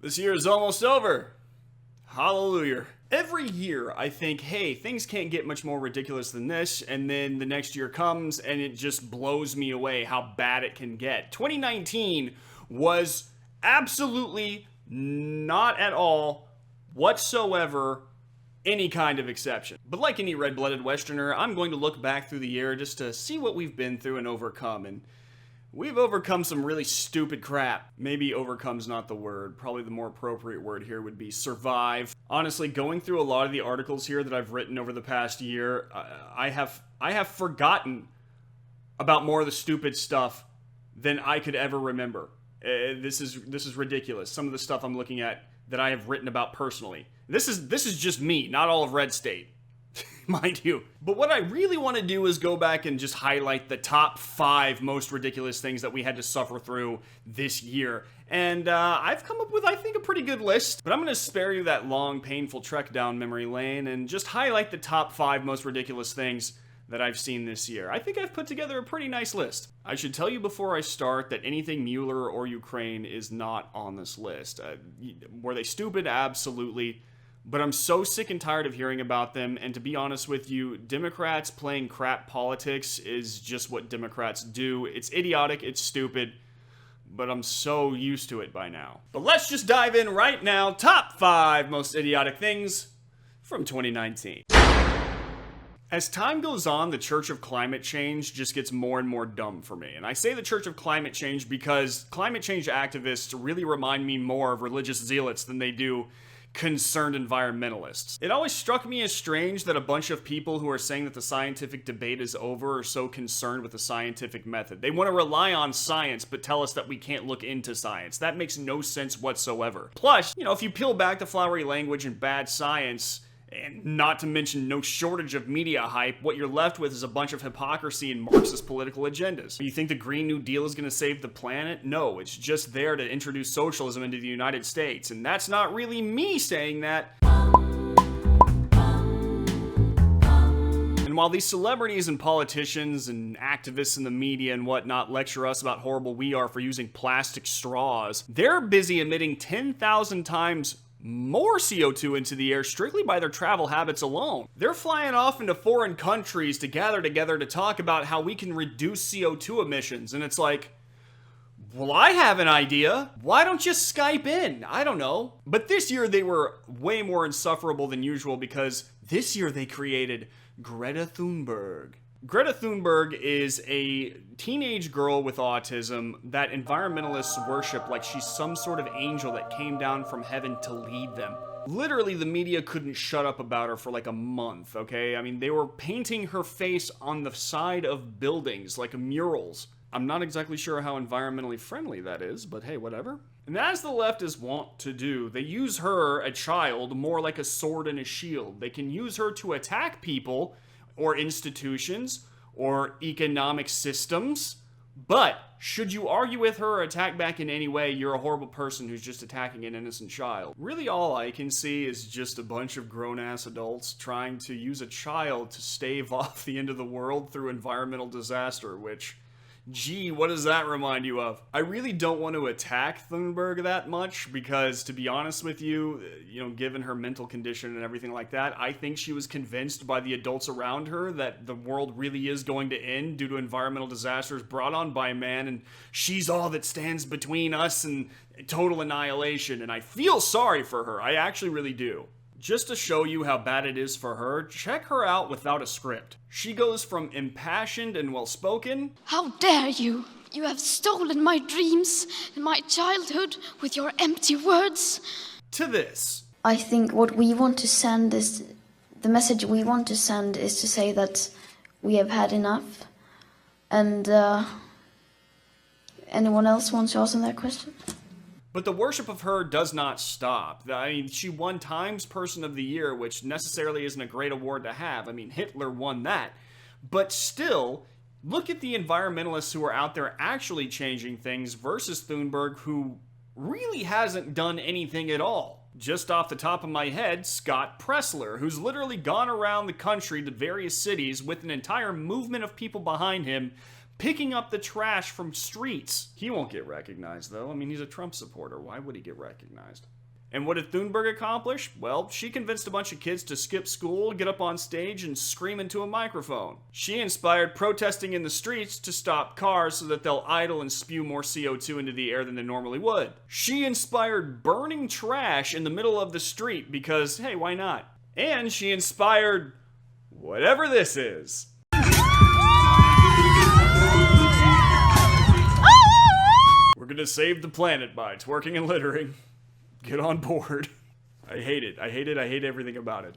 This year is almost over. Hallelujah. Every year I think, hey, things can't get much more ridiculous than this, and then the next year comes and it just blows me away how bad it can get. 2019 was absolutely not at all whatsoever any kind of exception. But like any red-blooded Westerner, I'm going to look back through the year just to see what we've been through and overcome, and we've overcome some really stupid crap. Maybe overcome's not the word. Probably the more appropriate word here would be survive. Honestly, going through a lot of the articles here that I've written over the past year, I have forgotten about more of the stupid stuff than I could ever remember. This is ridiculous. Some of the stuff I'm looking at that I have written about personally. This is just me, not all of Red State. Mind you. But what I really want to do is go back and just highlight the top 5 most ridiculous things that we had to suffer through this year. And I've come up with, I think, a pretty good list. But I'm going to spare you that long, painful trek down memory lane and just highlight the top 5 most ridiculous things that I've seen this year. I think I've put together a pretty nice list. I should tell you before I start that anything Mueller or Ukraine is not on this list. Were they stupid? Absolutely. But I'm so sick and tired of hearing about them, and to be honest with you, Democrats playing crap politics is just what Democrats do. It's idiotic, it's stupid, but I'm so used to it by now. But let's just dive in right now. Top 5 most idiotic things from 2019. As time goes on, the Church of Climate Change just gets more and more dumb for me. And I say the Church of Climate Change because climate change activists really remind me more of religious zealots than they do concerned environmentalists. It always struck me as strange that a bunch of people who are saying that the scientific debate is over are so concerned with the scientific method. They want to rely on science, but tell us that we can't look into science. That makes no sense whatsoever. Plus, if you peel back the flowery language and bad science, and not to mention no shortage of media hype, what you're left with is a bunch of hypocrisy and Marxist political agendas. You think the Green New Deal is going to save the planet? No, it's just there to introduce socialism into the United States. And that's not really me saying that. And while these celebrities and politicians and activists in the media and whatnot lecture us about how horrible we are for using plastic straws, they're busy emitting 10,000 times more CO2 into the air strictly by their travel habits alone. They're flying off into foreign countries to gather together to talk about how we can reduce CO2 emissions, and it's like, well, I have an idea. Why don't you Skype in? I don't know. But this year they were way more insufferable than usual because this year they created Greta Thunberg. Greta Thunberg is a teenage girl with autism that environmentalists worship like she's some sort of angel that came down from heaven to lead them. Literally, the media couldn't shut up about her for like a month, okay? I mean, they were painting her face on the side of buildings like murals. I'm not exactly sure how environmentally friendly that is, but hey, whatever. And as the left is wont to do, they use her, a child, more like a sword and a shield. They can use her to attack people or institutions, or economic systems. But should you argue with her or attack back in any way, you're a horrible person who's just attacking an innocent child. Really all I can see is just a bunch of grown-ass adults trying to use a child to stave off the end of the world through environmental disaster, which, gee, what does that remind you of? I really don't want to attack Thunberg that much because, to be honest with you, given her mental condition and everything like that, I think she was convinced by the adults around her that the world really is going to end due to environmental disasters brought on by man, and she's all that stands between us and total annihilation, and I feel sorry for her. I actually really do. Just to show you how bad it is for her, check her out without a script. She goes from impassioned and well-spoken. How dare you! You have stolen my dreams and my childhood with your empty words. To this. I think what we want to send is, the message we want to send is to say that we have had enough. And anyone else wants to ask that question? But the worship of her does not stop. I mean, she won Times Person of the Year, which necessarily isn't a great award to have. I mean, Hitler won that. But still, look at the environmentalists who are out there actually changing things versus Thunberg, who really hasn't done anything at all. Just off the top of my head, Scott Pressler, who's literally gone around the country to various cities with an entire movement of people behind him, picking up the trash from streets. He won't get recognized, though. I mean, he's a Trump supporter. Why would he get recognized? And what did Thunberg accomplish? Well, she convinced a bunch of kids to skip school, get up on stage, and scream into a microphone. She inspired protesting in the streets to stop cars so that they'll idle and spew more CO2 into the air than they normally would. She inspired burning trash in the middle of the street because, hey, why not? And she inspired whatever this is. We're gonna save the planet by twerking and littering. Get on board. I hate it. I hate it. I hate everything about it.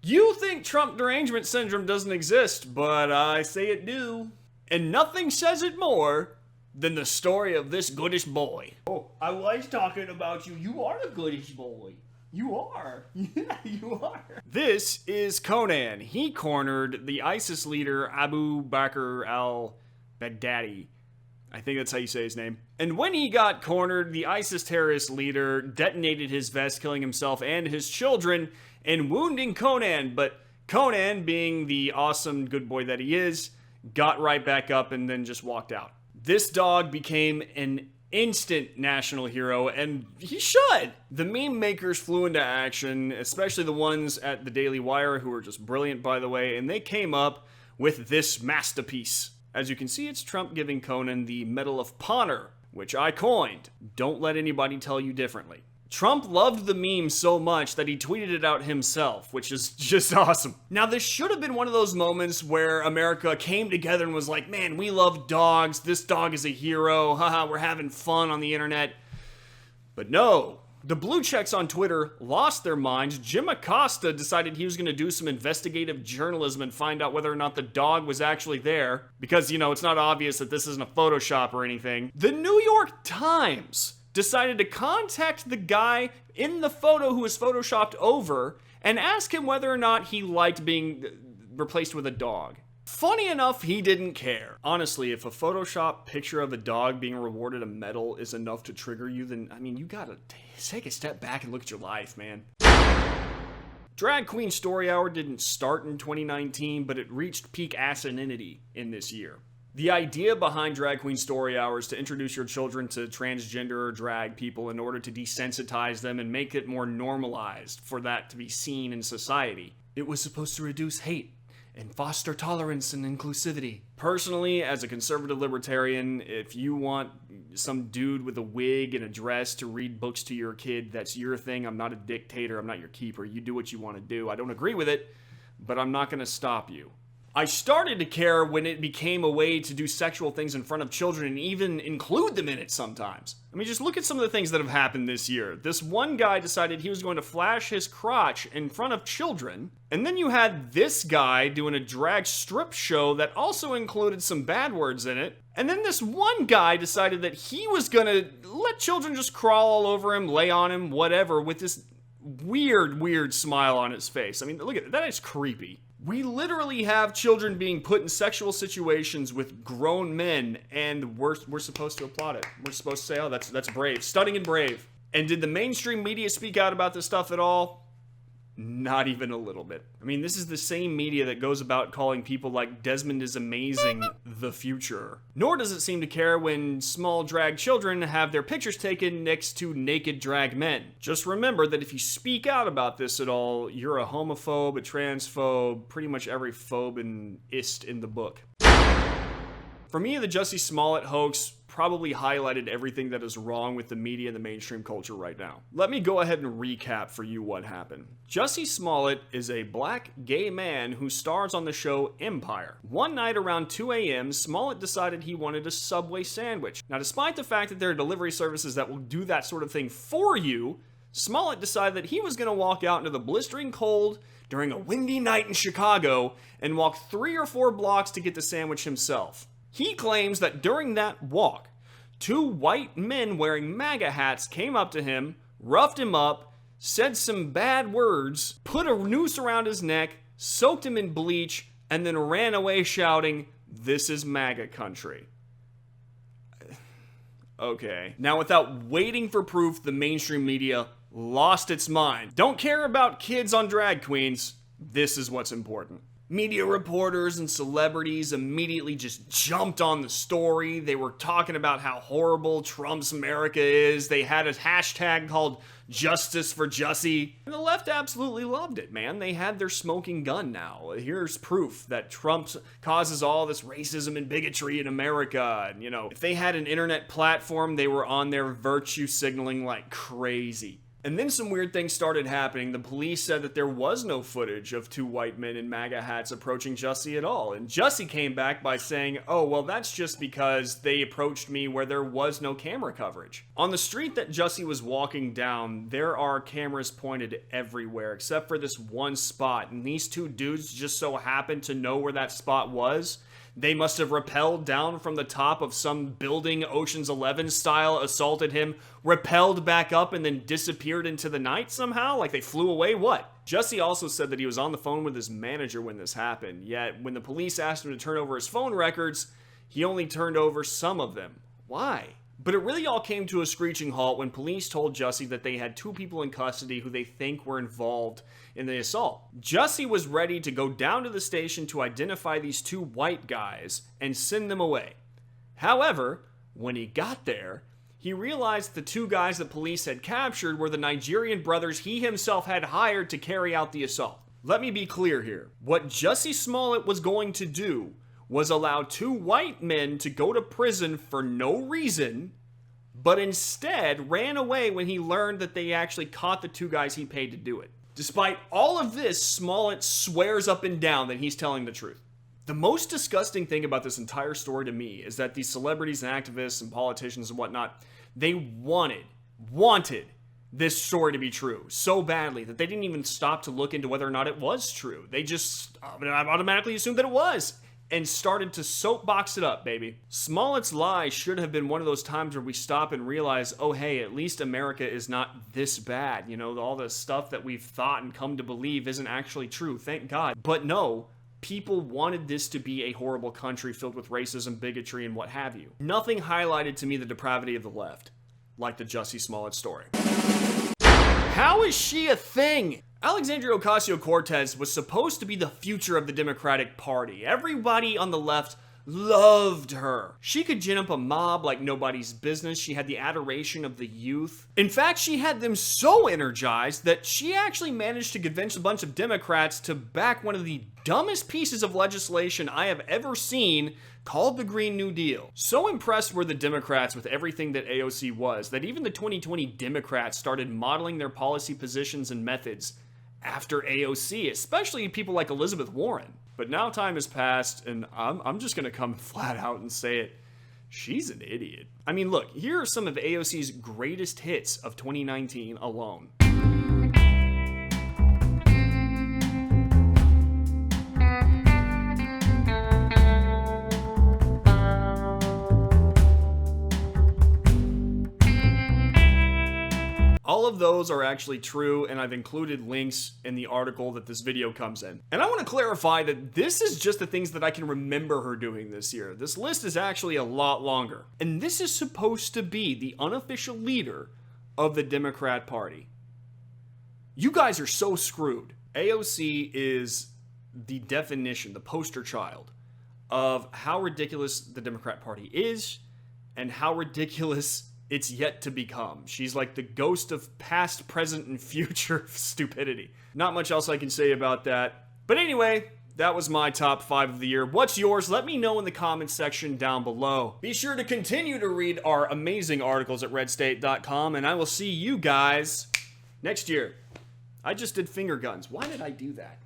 You think Trump derangement syndrome doesn't exist, but I say it do. And nothing says it more than the story of this goodish boy. Oh, I was talking about you. You are a goodish boy. You are. Yeah, you are. This is Conan. He cornered the ISIS leader Abu Bakr al-Baghdadi. I think that's how you say his name. And when he got cornered, the ISIS terrorist leader detonated his vest, killing himself and his children, and wounding Conan. But Conan, being the awesome good boy that he is, got right back up and then just walked out. This dog became an instant national hero, and he should. The meme makers flew into action, especially the ones at the Daily Wire, who were just brilliant, by the way, and they came up with this masterpiece. As you can see, it's Trump giving Conan the Medal of Honor, which I coined. Don't let anybody tell you differently. Trump loved the meme so much that he tweeted it out himself, which is just awesome. Now, this should have been one of those moments where America came together and was like, man, we love dogs. This dog is a hero. Haha, we're having fun on the internet. But no. The blue checks on Twitter lost their minds. Jim Acosta decided he was going to do some investigative journalism and find out whether or not the dog was actually there. Because, you know, it's not obvious that this isn't a Photoshop or anything. The New York Times decided to contact the guy in the photo who was Photoshopped over and ask him whether or not he liked being replaced with a dog. Funny enough, he didn't care. Honestly, if a Photoshop picture of a dog being rewarded a medal is enough to trigger you, then, I mean, you gotta take a step back and look at your life, man. Drag Queen Story Hour didn't start in 2019, but it reached peak asininity in this year. The idea behind Drag Queen Story Hour is to introduce your children to transgender or drag people in order to desensitize them and make it more normalized for that to be seen in society. It was supposed to reduce hate and foster tolerance and inclusivity. Personally, as a conservative libertarian, if you want some dude with a wig and a dress to read books to your kid, that's your thing. I'm not a dictator. I'm not your keeper. You do what you want to do. I don't agree with it, but I'm not going to stop you. I started to care when it became a way to do sexual things in front of children and even include them in it sometimes. I mean, just look at some of the things that have happened this year. This one guy decided he was going to flash his crotch in front of children, and then you had this guy doing a drag strip show that also included some bad words in it, and then this one guy decided that he was gonna let children just crawl all over him, lay on him, whatever, with this weird smile on his face. I mean, look at that. That is creepy. We literally have children being put in sexual situations with grown men, and we're supposed to applaud it. We're supposed to say, oh, that's brave. Stunning and brave. And did the mainstream media speak out about this stuff at all? Not even a little bit. I mean, this is the same media that goes about calling people like Desmond is amazing the future. Nor does it seem to care when small drag children have their pictures taken next to naked drag men. Just remember that if you speak out about this at all, you're a homophobe, a transphobe, pretty much every phobe and ist in the book. For me, the Jussie Smollett hoax probably highlighted everything that is wrong with the media and the mainstream culture right now. Let me go ahead and recap for you what happened. Jussie Smollett is a black gay man who stars on the show Empire. One night around 2 a.m., Smollett decided he wanted a Subway sandwich. Now, despite the fact that there are delivery services that will do that sort of thing for you, Smollett decided that he was going to walk out into the blistering cold during a windy night in Chicago and walk 3 or 4 blocks to get the sandwich himself. He claims that during that walk, 2 white men wearing MAGA hats came up to him, roughed him up, said some bad words, put a noose around his neck, soaked him in bleach, and then ran away shouting, "This is MAGA country." Okay. Now, without waiting for proof, the mainstream media lost its mind. Don't care about kids on drag queens. This is what's important. Media reporters and celebrities immediately just jumped on the story. They were talking about how horrible Trump's America is. They had a hashtag called Justice for Jussie. And the left absolutely loved it, man. They had their smoking gun now. Here's proof that Trump causes all this racism and bigotry in America. And, if they had an internet platform, they were on there virtue signaling like crazy. And then some weird things started happening. The police said that there was no footage of two white men in MAGA hats approaching Jussie at all. And Jussie came back by saying, oh, well, that's just because they approached me where there was no camera coverage. On the street that Jussie was walking down, there are cameras pointed everywhere except for this one spot. And these two dudes just so happened to know where that spot was. They must have rappelled down from the top of some building, Ocean's 11 style, assaulted him, rappelled back up, and then disappeared into the night somehow? Like they flew away? What? Jussie also said that he was on the phone with his manager when this happened, yet when the police asked him to turn over his phone records, he only turned over some of them. Why? But it really all came to a screeching halt when police told Jussie that they had two people in custody who they think were involved in the assault. Jussie was ready to go down to the station to identify these two white guys and send them away. However, when he got there, he realized the two guys that police had captured were the Nigerian brothers he himself had hired to carry out the assault. Let me be clear here. What Jussie Smollett was going to do was allow two white men to go to prison for no reason, but instead ran away when he learned that they actually caught the two guys he paid to do it. Despite all of this, Smollett swears up and down that he's telling the truth. The most disgusting thing about this entire story to me is that these celebrities and activists and politicians and whatnot, they wanted this story to be true so badly that they didn't even stop to look into whether or not it was true. They just automatically assumed that it was and started to soapbox it up, baby. Smollett's lie should have been one of those times where we stop and realize, oh hey, at least America is not this bad. All the stuff that we've thought and come to believe isn't actually true, thank God. But no, people wanted this to be a horrible country filled with racism, bigotry, and what have you. Nothing highlighted to me the depravity of the left, like the Jussie Smollett story. How is she a thing? Alexandria Ocasio-Cortez was supposed to be the future of the Democratic Party. Everybody on the left loved her. She could gin up a mob like nobody's business. She had the adoration of the youth. In fact, she had them so energized that she actually managed to convince a bunch of Democrats to back one of the dumbest pieces of legislation I have ever seen, called the Green New Deal. So impressed were the Democrats with everything that AOC was that even the 2020 Democrats started modeling their policy positions and methods after AOC, especially people like Elizabeth Warren. But now time has passed, and I'm just gonna come flat out and say it. She's an idiot. I mean, look, here are some of AOC's greatest hits of 2019 alone. All of those are actually true, and I've included links in the article that this video comes in. And I want to clarify that this is just the things that I can remember her doing this year. This list is actually a lot longer. And this is supposed to be the unofficial leader of the Democrat Party. You guys are so screwed. AOC is the definition, the poster child of how ridiculous the Democrat Party is and how ridiculous it's yet to become. She's like the ghost of past, present, and future stupidity. Not much else I can say about that. But anyway, that was my top 5 of the year. What's yours? Let me know in the comments section down below. Be sure to continue to read our amazing articles at redstate.com, and I will see you guys next year. I just did finger guns. Why did I do that?